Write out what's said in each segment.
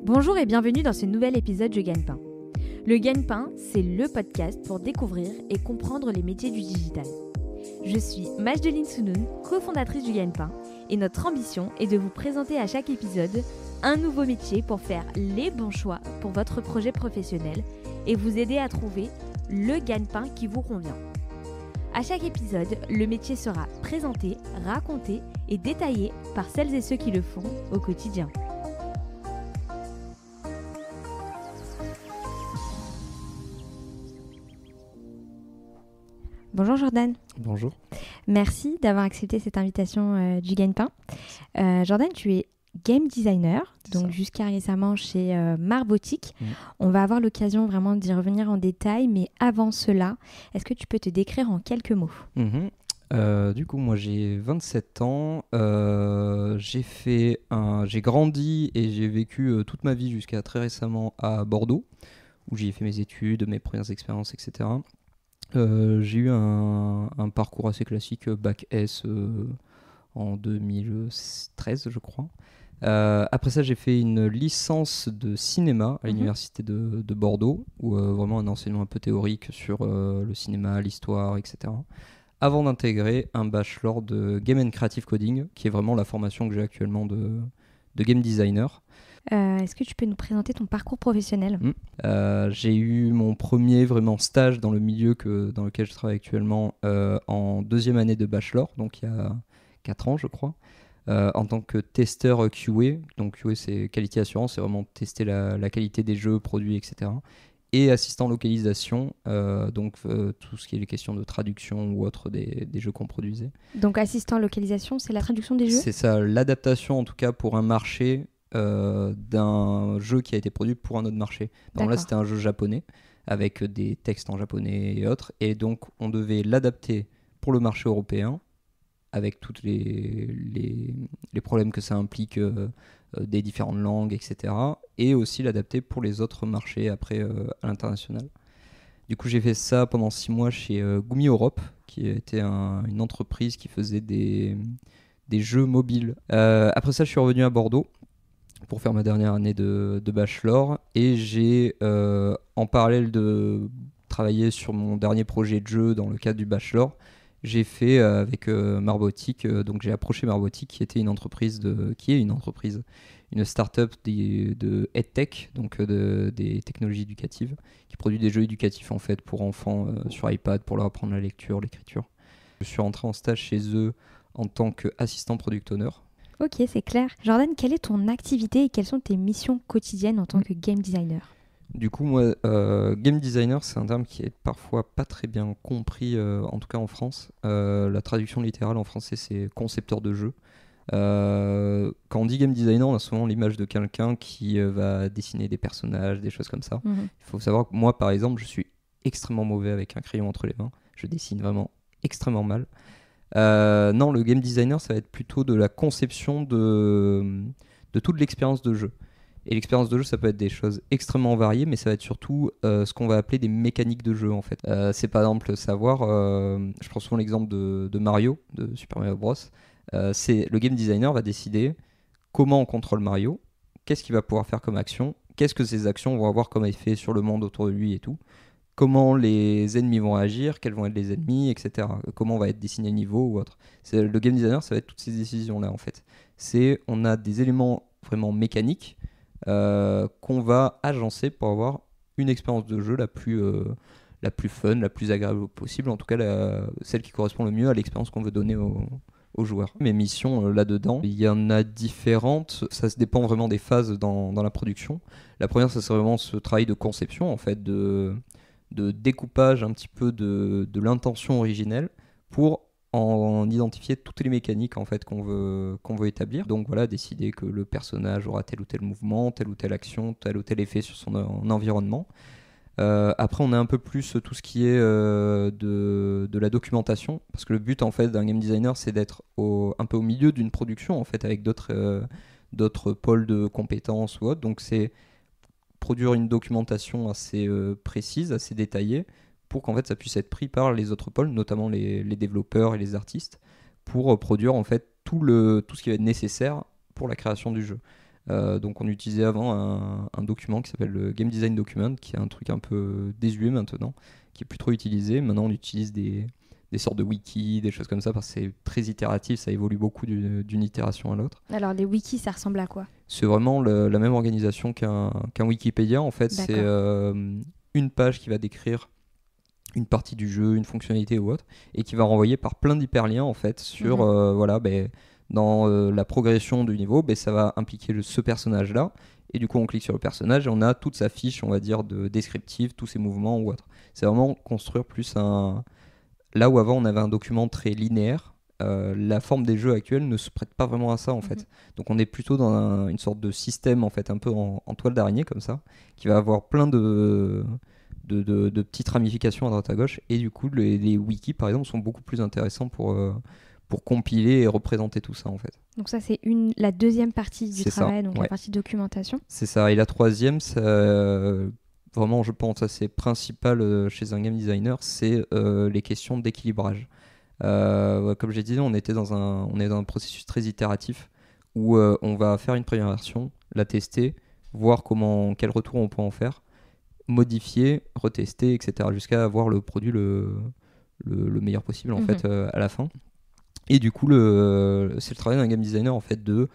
Bonjour et bienvenue dans ce nouvel épisode de Gagne-Pain. Le Gagne-Pain, c'est le podcast pour découvrir et comprendre les métiers du digital. Je suis Majdeline Sounoun, cofondatrice du Gagne-Pain, et notre ambition est de vous présenter à chaque épisode un nouveau métier pour faire les bons choix pour votre projet professionnel et vous aider à trouver le gagne-pain qui vous convient. À chaque épisode, le métier sera présenté, raconté et détaillé par celles et ceux qui le font au quotidien. Bonjour Jordan. Bonjour. Merci d'avoir accepté cette invitation du Gagne-Pain. Jordan, tu es game designer, donc jusqu'à récemment chez Marbotique. On va avoir l'occasion vraiment d'y revenir en détail, mais avant cela, est-ce que tu peux te décrire en quelques mots ? Du coup, moi j'ai 27 ans, j'ai grandi et j'ai vécu toute ma vie jusqu'à très récemment à Bordeaux, où j'y ai fait mes études, mes premières expériences, etc. J'ai eu un parcours assez classique, bac S en 2013 je crois. Après ça, j'ai fait une licence de cinéma à l'université de Bordeaux, où vraiment un enseignement un peu théorique sur le cinéma, l'histoire, etc. Avant d'intégrer un bachelor de Game and Creative Coding, qui est vraiment la formation que j'ai actuellement de game designer. Est-ce que tu peux nous présenter ton parcours professionnel ? J'ai eu mon premier vraiment stage dans le milieu dans lequel je travaille actuellement en deuxième année de bachelor, donc il y a 4 ans je crois. En tant que testeur QA, donc QA c'est qualité assurance, c'est vraiment tester la qualité des jeux, produits, etc. Et assistant localisation, tout ce qui est les questions de traduction ou autre des jeux qu'on produisait. Donc assistant localisation, c'est la traduction des jeux ? C'est ça, l'adaptation en tout cas pour un marché d'un jeu qui a été produit pour un autre marché. Par exemple, là c'était un jeu japonais avec des textes en japonais et autres, et donc on devait l'adapter pour le marché européen, avec tous les problèmes que ça implique des différentes langues, etc. Et aussi l'adapter pour les autres marchés après à l'international. Du coup, j'ai fait ça pendant 6 mois chez Gumi Europe, qui était une entreprise qui faisait des jeux mobiles. Après ça, je suis revenu à Bordeaux pour faire ma dernière année de bachelor. Et j'ai, en parallèle de travailler sur mon dernier projet de jeu dans le cadre du bachelor, j'ai fait avec Marbotique, donc j'ai approché Marbotique qui est une start-up de EdTech, donc des technologies éducatives, qui produit des jeux éducatifs en fait pour enfants sur iPad pour leur apprendre la lecture, l'écriture. Je suis rentré en stage chez eux en tant qu'assistant product owner. Ok, c'est clair. Jordan, quelle est ton activité et quelles sont tes missions quotidiennes en tant que game designer ? Du coup, moi, game designer, c'est un terme qui est parfois pas très bien compris, en tout cas en France. La traduction littérale en français, c'est concepteur de jeu. Quand on dit game designer, on a souvent l'image de quelqu'un qui va dessiner des personnages, des choses comme ça. Il faut savoir que moi, par exemple, je suis extrêmement mauvais avec un crayon entre les mains. Je dessine vraiment extrêmement mal. Non, le game designer, ça va être plutôt de la conception de toute l'expérience de jeu. Et l'expérience de jeu, ça peut être des choses extrêmement variées, mais ça va être surtout ce qu'on va appeler des mécaniques de jeu, en fait. C'est par exemple savoir, je prends souvent l'exemple de Mario, de Super Mario Bros. Le game designer va décider comment on contrôle Mario, qu'est-ce qu'il va pouvoir faire comme action, qu'est-ce que ces actions vont avoir comme effet sur le monde autour de lui et tout, comment les ennemis vont agir, quels vont être les ennemis, etc. Comment va être dessiné le niveau ou autre. Le game designer, ça va être toutes ces décisions-là, en fait. On a des éléments vraiment mécaniques qu'on va agencer pour avoir une expérience de jeu la plus fun, la plus agréable possible, en tout cas celle qui correspond le mieux à l'expérience qu'on veut donner aux joueurs. Mes missions là-dedans, il y en a différentes, ça se dépend vraiment des phases dans la production. La première, ça c'est vraiment ce travail de conception, en fait, de découpage un petit peu de l'intention originelle pour en identifier toutes les mécaniques en fait qu'on veut établir. Donc voilà, décider que le personnage aura tel ou tel mouvement, telle ou telle action, tel ou tel effet sur son environnement. Après, on a un peu plus tout ce qui est de la documentation, parce que le but en fait d'un game designer, c'est d'être un peu au milieu d'une production en fait, avec d'autres pôles de compétences ou autres. Donc c'est produire une documentation assez précise, assez détaillée, pour qu'en fait ça puisse être pris par les autres pôles, notamment les développeurs et les artistes, pour produire en fait tout ce qui va être nécessaire pour la création du jeu. Donc on utilisait avant un document qui s'appelle le Game Design Document, qui est un truc un peu désuet maintenant, qui est plus trop utilisé. Maintenant on utilise des sortes de wikis, des choses comme ça, parce que c'est très itératif, ça évolue beaucoup d'une itération à l'autre. Alors les wikis, ça ressemble à quoi? C'est vraiment la même organisation qu'un Wikipédia. En fait, D'accord. c'est une page qui va décrire une partie du jeu, une fonctionnalité ou autre, et qui va renvoyer par plein d'hyperliens en fait sur dans la progression du niveau, ça va impliquer ce personnage-là, et du coup on clique sur le personnage et on a toute sa fiche, on va dire, de descriptif, tous ses mouvements ou autre. C'est vraiment construire plus là où avant on avait un document très linéaire. La forme des jeux actuels ne se prête pas vraiment à ça en fait. Donc on est plutôt dans une sorte de système en fait, un peu en toile d'araignée comme ça, qui va avoir plein de petites ramifications à droite à gauche, et du coup les wikis par exemple sont beaucoup plus intéressants pour compiler et représenter tout ça en fait. Donc ça c'est la deuxième partie du travail, donc la partie documentation. C'est ça, et la troisième, vraiment je pense c'est principal chez un game designer, c'est les questions d'équilibrage. Comme j'ai dit, on est dans un processus très itératif où on va faire une première version, la tester, voir quel retour on peut en faire, modifier, retester, etc. jusqu'à avoir le produit le meilleur possible en fait à la fin. Et du coup, c'est le travail d'un game designer en fait de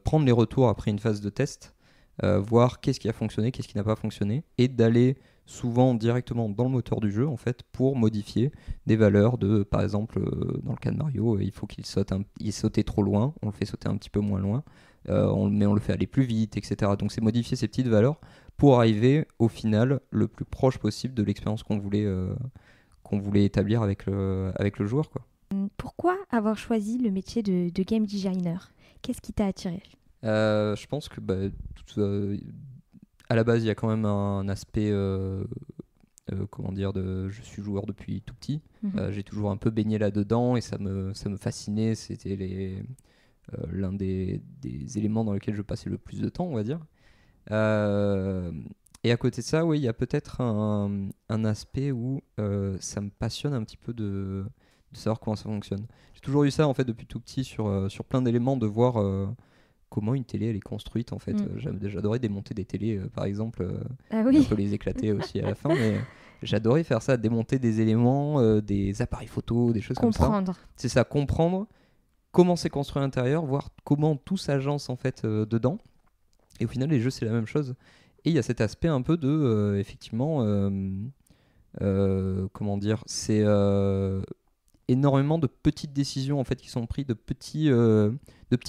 prendre les retours après une phase de test, voir qu'est-ce qui a fonctionné, qu'est-ce qui n'a pas fonctionné, et d'aller souvent directement dans le moteur du jeu en fait pour modifier des valeurs par exemple dans le cas de Mario, il faut qu'il sautait trop loin, on le fait sauter un petit peu moins loin, mais on le fait aller plus vite, etc. Donc c'est modifier ces petites valeurs pour arriver au final le plus proche possible de l'expérience qu'on voulait établir avec le joueur, quoi. Pourquoi avoir choisi le métier de game designer? Qu'est-ce qui t'a attiré? Je pense que à la base il y a quand même un aspect je suis joueur depuis tout petit. J'ai toujours un peu baigné là-dedans et ça me fascinait. C'était l'un des éléments dans lesquels je passais le plus de temps, on va dire. Et à côté de ça, oui, il y a peut-être un aspect où ça me passionne un petit peu de savoir comment ça fonctionne. J'ai toujours eu ça en fait depuis tout petit sur plein d'éléments, de voir comment une télé elle est construite en fait. J'adorais démonter des télés par exemple, un peu les éclater aussi à la fin, mais j'adorais faire ça, démonter des éléments, des appareils photo, des choses comme ça. C'est ça, comprendre comment c'est construit à l'intérieur, voir comment tout s'agence en fait dedans. Et au final les jeux c'est la même chose. Et il y a cet aspect un peu de effectivement comment dire, c'est énormément de petites décisions en fait qui sont prises, de petits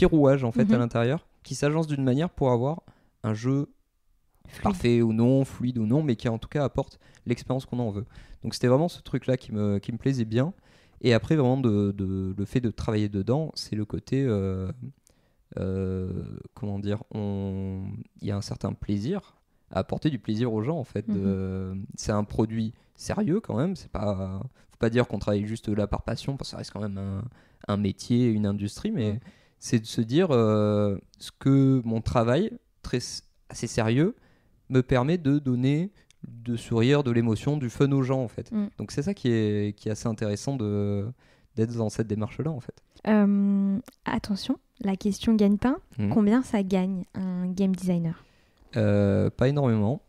rouages en fait à l'intérieur qui s'agencent d'une manière pour avoir un jeu parfait ou non, fluide ou non, mais qui en tout cas apporte l'expérience qu'on en veut. Donc c'était vraiment ce truc là qui me plaisait bien. Et après vraiment le fait de travailler dedans, c'est le côté comment dire, il y a un certain plaisir à apporter du plaisir aux gens en fait. C'est un produit sérieux quand même, faut pas dire qu'on travaille juste là par passion, parce que ça reste quand même un métier, une industrie, mais c'est de se dire ce que mon travail assez sérieux me permet de donner de sourire, de l'émotion, du fun aux gens en fait. Donc c'est ça qui est assez intéressant d'être dans cette démarche là en fait. Attention, la question gagne-pain, combien ça gagne un game designer? Pas énormément.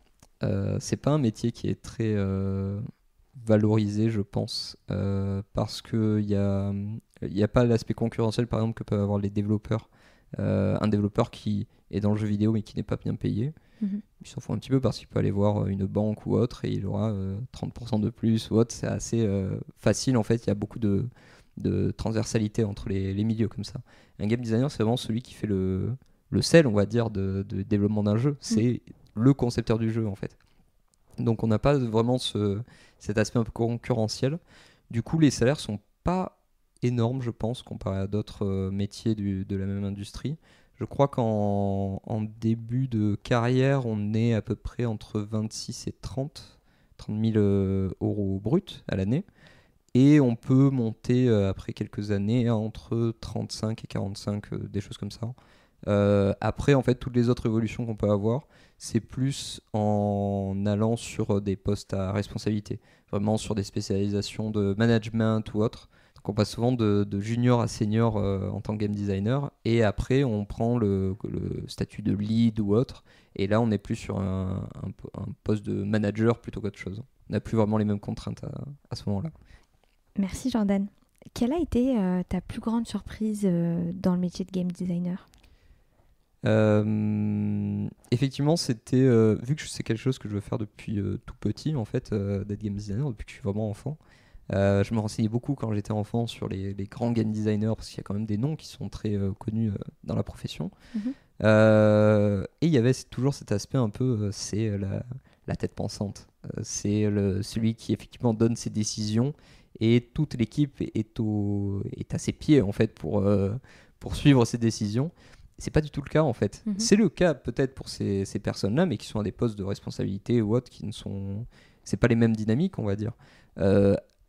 C'est pas un métier qui est très valorisé, je pense, parce qu'il y a pas l'aspect concurrentiel par exemple que peuvent avoir les développeurs. Un développeur qui est dans le jeu vidéo mais qui n'est pas bien payé, il s'en fout un petit peu parce qu'il peut aller voir une banque ou autre et il aura 30% de plus ou autre. C'est assez facile en fait, il y a beaucoup de transversalité entre les milieux comme ça. Un game designer, c'est vraiment celui qui fait le sel, on va dire, de développement d'un jeu. C'est le concepteur du jeu en fait. Donc on n'a pas vraiment cet aspect un peu concurrentiel. Du coup les salaires sont pas énormes, je pense, comparé à d'autres métiers de la même industrie. Je crois qu'en début de carrière on est à peu près entre 26 et 30 000 euros bruts à l'année. Et on peut monter après quelques années entre 35 et 45, des choses comme ça. Après, en fait, toutes les autres évolutions qu'on peut avoir, c'est plus en allant sur des postes à responsabilité, vraiment sur des spécialisations de management ou autre, Donc on passe souvent de junior à senior en tant que game designer, et après on prend le statut de lead ou autre, et là on est plus sur un poste de manager plutôt qu'autre chose. On n'a plus vraiment les mêmes contraintes à ce moment-là. Merci Jordan. Quelle a été ta plus grande surprise dans le métier de game designer ? Effectivement, c'était vu que c'est quelque chose que je veux faire depuis tout petit en fait, d'être game designer depuis que je suis vraiment enfant. Je me renseignais beaucoup quand j'étais enfant sur les grands game designers, parce qu'il y a quand même des noms qui sont très connus dans la profession. Et il y avait toujours cet aspect un peu, c'est la tête pensante. C'est celui qui effectivement donne ses décisions, et toute l'équipe est à ses pieds en fait pour suivre ses décisions. C'est pas du tout le cas en fait. C'est le cas peut-être pour ces personnes-là, mais qui sont à des postes de responsabilité ou autres, c'est pas les mêmes dynamiques, on va dire.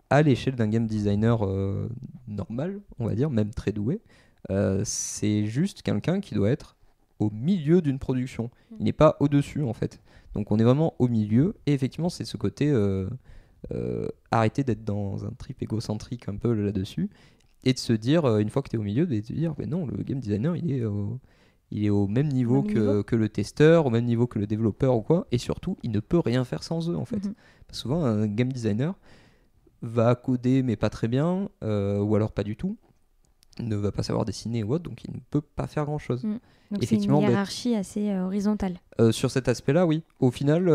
À l'échelle d'un game designer normal, on va dire, même très doué, c'est juste quelqu'un qui doit être au milieu d'une production. Il n'est pas au-dessus en fait. Donc on est vraiment au milieu, et effectivement c'est ce côté arrêter d'être dans un trip égocentrique un peu là-dessus, et de se dire, une fois que tu es au milieu, de te dire, non, le game designer il est au même niveau que le testeur, au même niveau que le développeur ou quoi, et surtout il ne peut rien faire sans eux en fait. Souvent un game designer va coder mais pas très bien, ou alors pas du tout, ne va pas savoir dessiner ou autre, donc il ne peut pas faire grand chose. Donc c'est une hiérarchie assez horizontale. Sur cet aspect-là, oui. Au final,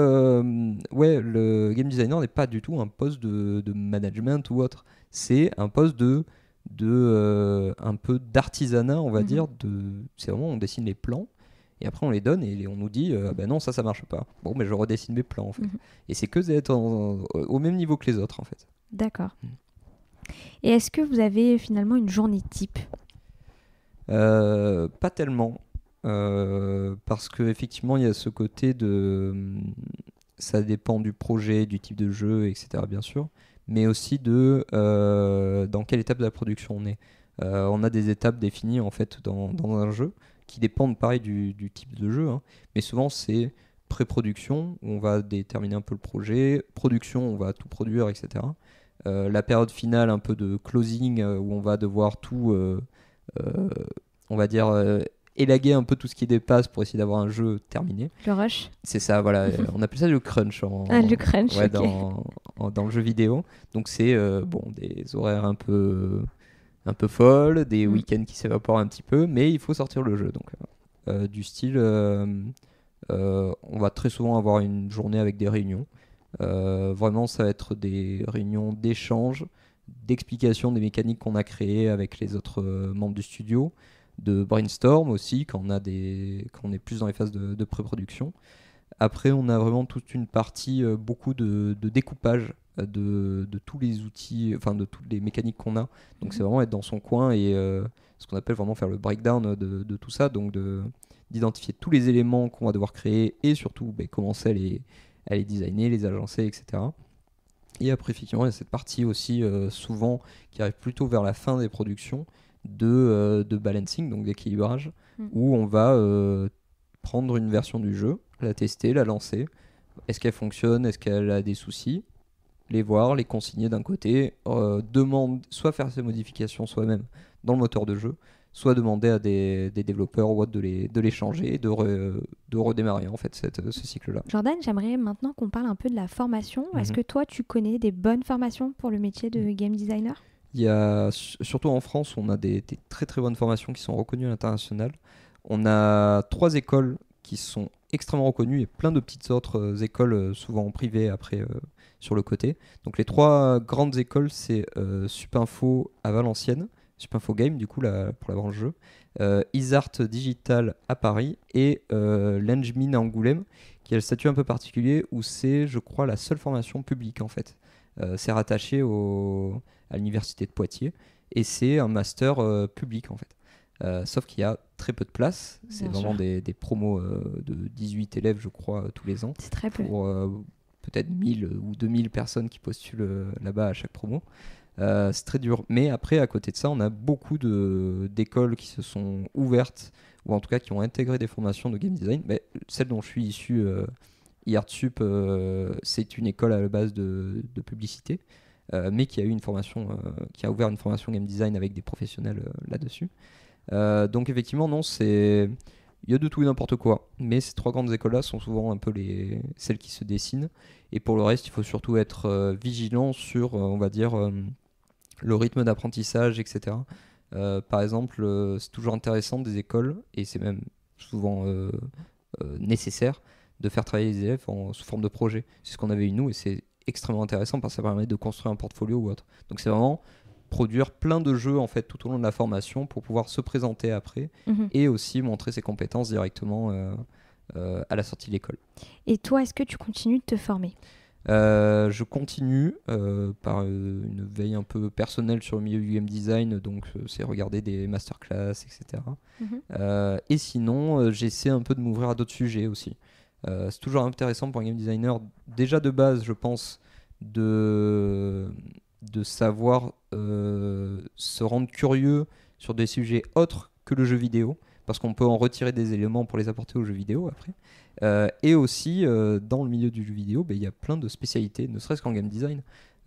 ouais, le game designer n'est pas du tout un poste de management ou autre. C'est un poste un peu d'artisanat, on va dire. C'est vraiment, on dessine les plans, et après on les donne, et on nous dit ben non, ça marche pas. Bon, mais je redessine mes plans en fait. Et c'est que d'être au même niveau que les autres en fait. D'accord. Et est-ce que vous avez finalement une journée type ? Pas tellement. Parce qu'effectivement, il y a ce côté ça dépend du projet, du type de jeu, etc. bien sûr, mais aussi dans quelle étape de la production on est. On a des étapes définies en fait dans un jeu qui dépendent pareil du type de jeu, hein. Mais souvent c'est pré-production où on va déterminer un peu le projet, production on va tout produire, etc. La période finale un peu de closing où on va devoir tout, on va dire, élaguer un peu tout ce qui dépasse pour essayer d'avoir un jeu terminé. Le rush. C'est ça, voilà. On appelle ça le crunch. Le crunch, ouais, ok. dans le jeu vidéo. Donc c'est des horaires un peu folles, des week-ends qui s'évaporent un petit peu, mais il faut sortir le jeu. Donc du style, on va très souvent avoir une journée avec des réunions. Vraiment, ça va être des réunions d'échange, d'explication des mécaniques qu'on a créées avec les autres membres du studio, de brainstorm aussi quand on est plus dans les phases de pré-production. Après, on a vraiment toute une partie, beaucoup de découpage de tous les outils, enfin de toutes les mécaniques qu'on a. Donc c'est vraiment être dans son coin et ce qu'on appelle vraiment faire le breakdown de tout ça, donc d'identifier tous les éléments qu'on va devoir créer, et surtout commencer à les designer, les agencer, etc. Et après, effectivement, il y a cette partie aussi, souvent, qui arrive plutôt vers la fin des productions, de balancing, donc d'équilibrage, où on va prendre une version du jeu, la tester, la lancer. Est-ce qu'elle fonctionne? Est-ce qu'elle a des soucis? Les voir, les consigner d'un côté, soit faire ces modifications soi-même dans le moteur de jeu, soit demander à des développeurs ou autres de les changer et de redémarrer en fait ce cycle-là. Jordan, j'aimerais maintenant qu'on parle un peu de la formation. Est-ce que toi, tu connais des bonnes formations pour le métier de game designer ? Il y a, surtout en France, on a des très très bonnes formations qui sont reconnues à l'international. On a 3 écoles qui sont extrêmement reconnues, et plein de petites autres écoles, souvent privées après sur le côté. Donc les 3 grandes écoles, c'est Supinfo à Valenciennes, Supinfo Game du coup pour la branche jeu, Isart Digital à Paris, et l'Engmin à Angoulême, qui a le statut un peu particulier où c'est, je crois, la seule formation publique en fait. C'est rattaché à l'université de Poitiers, et c'est un master public en fait. Sauf qu'il y a très peu de places. C'est vraiment des promos de 18 élèves, je crois, tous les ans. C'est très peu. Pour peut-être 1000 ou 2000 personnes qui postulent là-bas à chaque promo. C'est très dur. Mais après, à côté de ça, on a beaucoup d'écoles qui se sont ouvertes, ou en tout cas qui ont intégré des formations de game design. Mais celle dont je suis issu, IartSup, c'est une école à la base de publicité, mais qui a eu une formation, qui a ouvert une formation game design avec des professionnels là-dessus. Donc effectivement, non, il y a de tout et n'importe quoi, mais ces 3 grandes écoles-là sont souvent un peu celles qui se dessinent. Et pour le reste, il faut surtout être vigilant sur, on va dire, le rythme d'apprentissage, etc. Par exemple, c'est toujours intéressant des écoles, et c'est même souvent nécessaire, de faire travailler les élèves sous forme de projet. C'est ce qu'on avait eu nous, et c'est extrêmement intéressant parce que ça permet de construire un portfolio ou autre. Donc c'est vraiment produire plein de jeux en fait tout au long de la formation pour pouvoir se présenter après et aussi montrer ses compétences directement à la sortie de l'école. Et toi, est-ce que tu continues de te former ? Je continue par une veille un peu personnelle sur le milieu du game design, donc c'est regarder des masterclass, etc. Et sinon, j'essaie un peu de m'ouvrir à d'autres sujets aussi. C'est toujours intéressant pour un game designer, déjà de base, je pense, de savoir se rendre curieux sur des sujets autres que le jeu vidéo, parce qu'on peut en retirer des éléments pour les apporter au jeu vidéo après. Et aussi, dans le milieu du jeu vidéo, il y a plein de spécialités, ne serait-ce qu'en game design.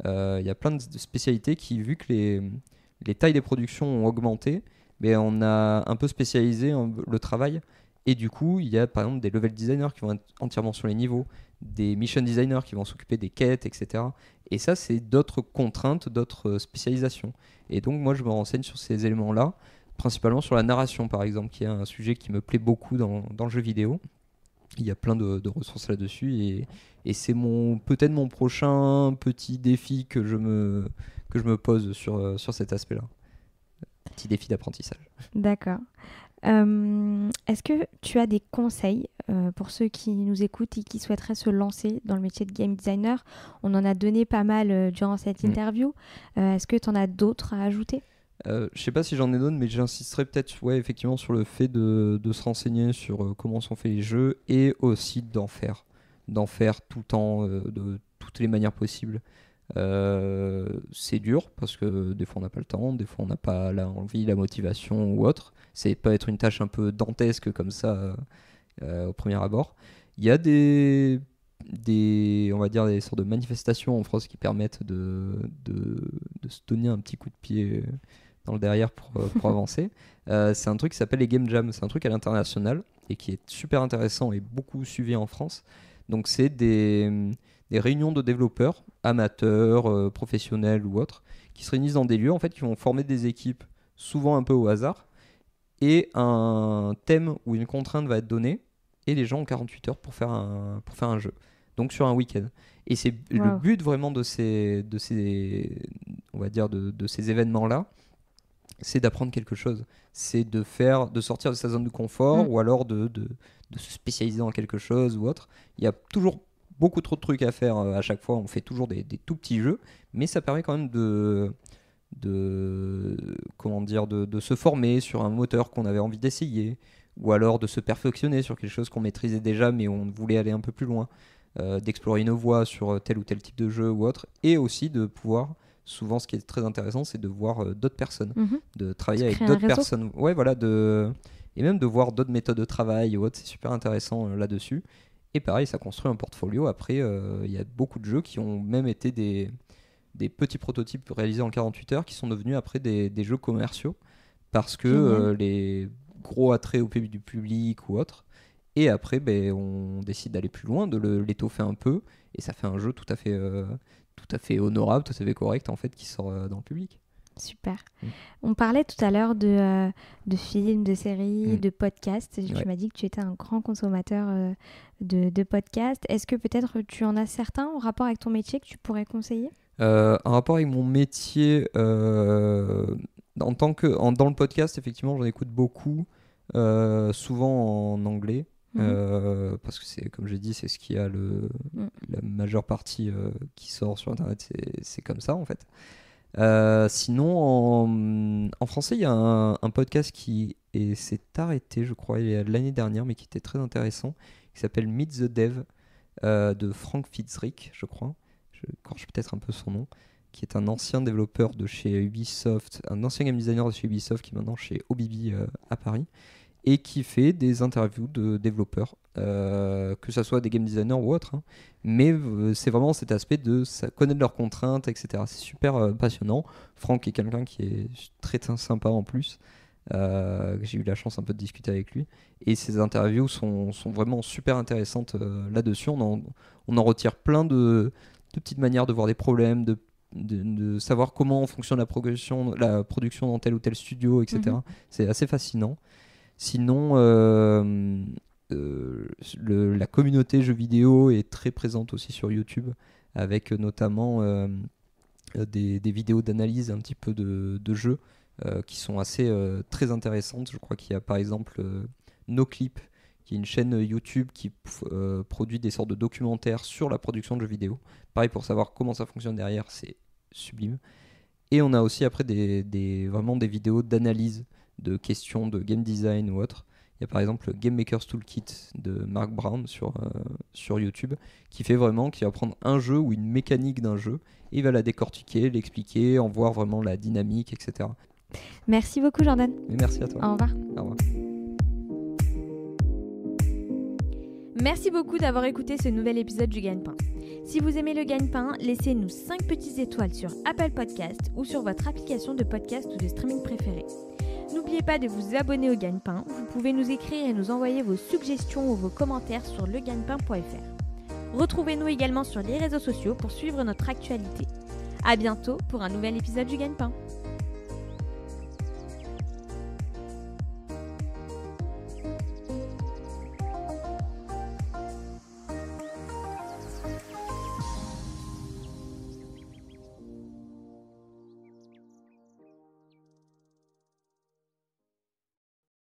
Il y a plein de spécialités qui, vu que les tailles des productions ont augmenté, on a un peu spécialisé le travail. Et du coup, il y a par exemple des level designers qui vont être entièrement sur les niveaux, des mission designers qui vont s'occuper des quêtes, etc. Et ça, c'est d'autres contraintes, d'autres spécialisations. Et donc, moi, je me renseigne sur ces éléments-là, principalement sur la narration, par exemple, qui est un sujet qui me plaît beaucoup dans le jeu vidéo. Il y a plein de ressources là-dessus et c'est peut-être mon prochain petit défi que je me pose sur cet aspect-là. Petit défi d'apprentissage. D'accord. Est-ce que tu as des conseils pour ceux qui nous écoutent et qui souhaiteraient se lancer dans le métier de game designer ? On en a donné pas mal durant cette interview. Est-ce que tu en as d'autres à ajouter ? Je sais pas si j'en ai d'autres, mais j'insisterai peut-être effectivement sur le fait de se renseigner sur comment sont faits les jeux et aussi d'en faire tout le temps, de toutes les manières possibles. C'est dur parce que des fois on n'a pas le temps, des fois on n'a pas l'envie, la motivation ou autre. C'est peut être une tâche un peu dantesque comme ça au premier abord. Il y a on va dire des sortes de manifestations en France qui permettent de se donner un petit coup de pied dans le derrière pour avancer. C'est un truc qui s'appelle les Game Jams, c'est un truc à l'international et qui est super intéressant et beaucoup suivi en France. Donc c'est des réunions de développeurs, amateurs, professionnels ou autres, qui se réunissent dans des lieux en fait, qui vont former des équipes souvent un peu au hasard, et un thème ou une contrainte va être donnée, et les gens ont 48 heures pour faire un jeu. Donc sur un week-end. Et c'est le but vraiment de ces on va dire de ces événements-là, c'est d'apprendre quelque chose. C'est de sortir de sa zone de confort ou alors de se spécialiser dans quelque chose ou autre. Il y a toujours beaucoup trop de trucs à faire à chaque fois. On fait toujours des tout petits jeux, mais ça permet quand même de se former sur un moteur qu'on avait envie d'essayer, ou alors de se perfectionner sur quelque chose qu'on maîtrisait déjà mais on voulait aller un peu plus loin, d'explorer une voie sur tel ou tel type de jeu ou autre, et aussi de pouvoir, souvent ce qui est très intéressant, c'est de voir d'autres personnes, de travailler avec d'autres personnes, et même de voir d'autres méthodes de travail ou autre. C'est super intéressant là-dessus. Et pareil, ça construit un portfolio. Après, il y a beaucoup de jeux qui ont même été des petits prototypes réalisés en 48 heures qui sont devenus après des jeux commerciaux parce que les gros attraits au public ou autre. Et après, on décide d'aller plus loin, de l'étoffer un peu, et ça fait un jeu tout à fait honorable, tout à fait correct en fait, qui sort dans le public. Super. On parlait tout à l'heure de films, de séries, de podcasts. Tu m'as dit que tu étais un grand consommateur de podcasts. Est-ce que peut-être tu en as certains en rapport avec ton métier que tu pourrais conseiller ? En rapport avec mon métier, dans le podcast, effectivement, j'en écoute beaucoup, souvent en anglais. Parce que c'est, comme j'ai dit, c'est ce qui a la majeure partie qui sort sur internet, c'est comme ça en fait. Sinon en français il y a un podcast qui s'est arrêté, je crois, l'année dernière, mais qui était très intéressant, qui s'appelle Meet the Dev, de Frank Fitzrick, je crois, je corrige peut-être un peu son nom, qui est un ancien développeur de chez Ubisoft, un ancien game designer de chez Ubisoft qui est maintenant chez OBB à Paris. et qui fait des interviews de développeurs, que ce soit des game designers ou autres, hein. Mais c'est vraiment cet aspect de connaître leurs contraintes, etc. C'est super passionnant. Franck est quelqu'un qui est très sympa en plus. J'ai eu la chance un peu de discuter avec lui. Et ces interviews sont vraiment super intéressantes là-dessus. On en retire plein de petites manières de voir des problèmes, de savoir comment fonctionne la production dans tel ou tel studio, etc. C'est assez fascinant. Sinon, la communauté jeux vidéo est très présente aussi sur YouTube, avec notamment des vidéos d'analyse un petit peu de jeux qui sont assez très intéressantes. Je crois qu'il y a par exemple NoClip, qui est une chaîne YouTube qui produit des sortes de documentaires sur la production de jeux vidéo. Pareil, pour savoir comment ça fonctionne derrière, c'est sublime. Et on a aussi après vraiment des vidéos d'analyse de questions de game design ou autre. Il y a par exemple le Game Maker's Toolkit de Mark Brown sur YouTube qui va prendre un jeu ou une mécanique d'un jeu et il va la décortiquer, l'expliquer, en voir vraiment la dynamique, etc. Merci beaucoup Jordan. Et merci à toi. Au revoir. Au revoir. Merci beaucoup d'avoir écouté ce nouvel épisode du Gagne-Pain. Si vous aimez le Gagne-Pain, laissez-nous 5 petites étoiles sur Apple Podcast ou sur votre application de podcast ou de streaming préférée. N'oubliez pas de vous abonner au Gagne-Pain. Vous pouvez nous écrire et nous envoyer vos suggestions ou vos commentaires sur legagnepain.fr. Retrouvez-nous également sur les réseaux sociaux pour suivre notre actualité. À bientôt pour un nouvel épisode du Gagne-Pain.